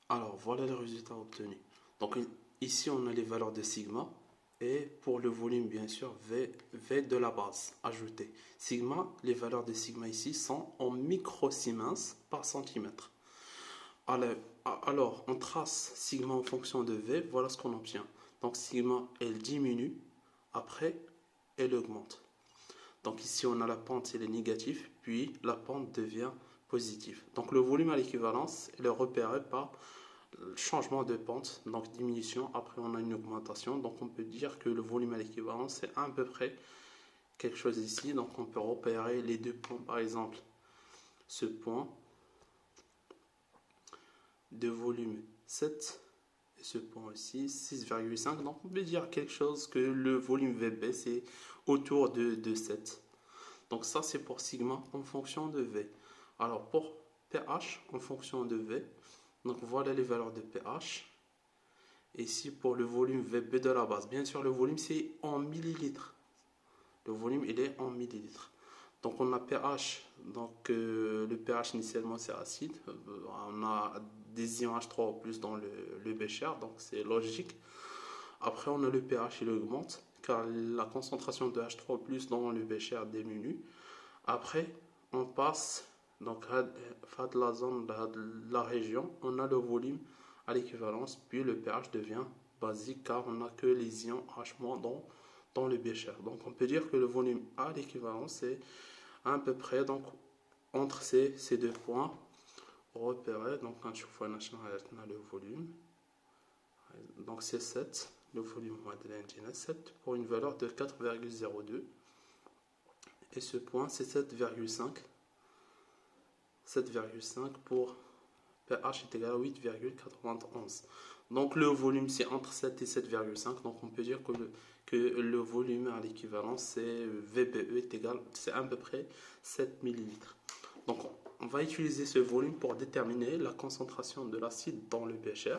Alors, voilà les résultats obtenus. Donc, ici, on a les valeurs de sigma. Et pour le volume, bien sûr, V de la base ajoutée. Sigma, les valeurs de sigma ici sont en microsiemens par centimètre. Alors, alors, on trace sigma en fonction de V, voilà ce qu'on obtient. Donc, sigma, elle diminue, après, elle augmente. Donc ici, on a la pente, elle est négative, puis la pente devient positive. Donc le volume à l'équivalence, il est repéré par le changement de pente, donc diminution, après on a une augmentation. Donc on peut dire que le volume à l'équivalence, c'est à peu près quelque chose ici. Donc on peut repérer les deux points, par exemple, ce point de volume 7 et ce point aussi 6,5. Donc on peut dire quelque chose que le volume VB, c'est autour de 7. Donc ça, c'est pour sigma en fonction de V. Alors pour pH en fonction de V, donc voilà les valeurs de pH. Ici pour le volume VB de la base. Bien sûr, le volume c'est en millilitres. Le volume il est en millilitres. Donc on a pH, donc le pH initialement c'est acide. On a des ions H3 plus dans le bécher, donc c'est logique. Après on a le pH, il augmente car la concentration de H3 plus dans le bécher diminue. Après, on passe donc de la zone de la région, on a le volume à l'équivalence, puis le pH devient basique car on n'a que les ions H- dans le bécher. Donc on peut dire que le volume à l'équivalence est à peu près donc, entre ces deux points repérés. Donc quand je fais national, on a le volume. Donc c'est 7, le volume de l'indien 7 pour une valeur de 4,02. Et ce point c'est 7,5. 7,5 pour pH est égal à 8,91. Donc le volume c'est entre 7 et 7,5. Donc on peut dire que le volume à l'équivalence c'est VBE est égal, c'est à peu près 7 millilitres. Donc on va utiliser ce volume pour déterminer la concentration de l'acide dans le bécher.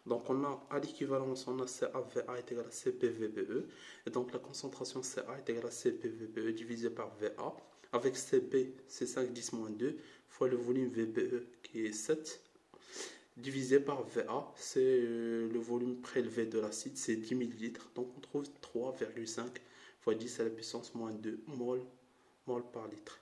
Donc on a à l'équivalence, on a CaVA est égal à CpVBE. Et donc la concentration Ca est égale à CpVBE divisé par Va. Avec Cp, c'est 5 10 moins 2 fois le volume VBE qui est 7 divisé par Va, c'est le volume prélevé de l'acide, c'est 10 millilitres. Donc on trouve 3,5 fois 10 à la puissance moins 2 mol par litre.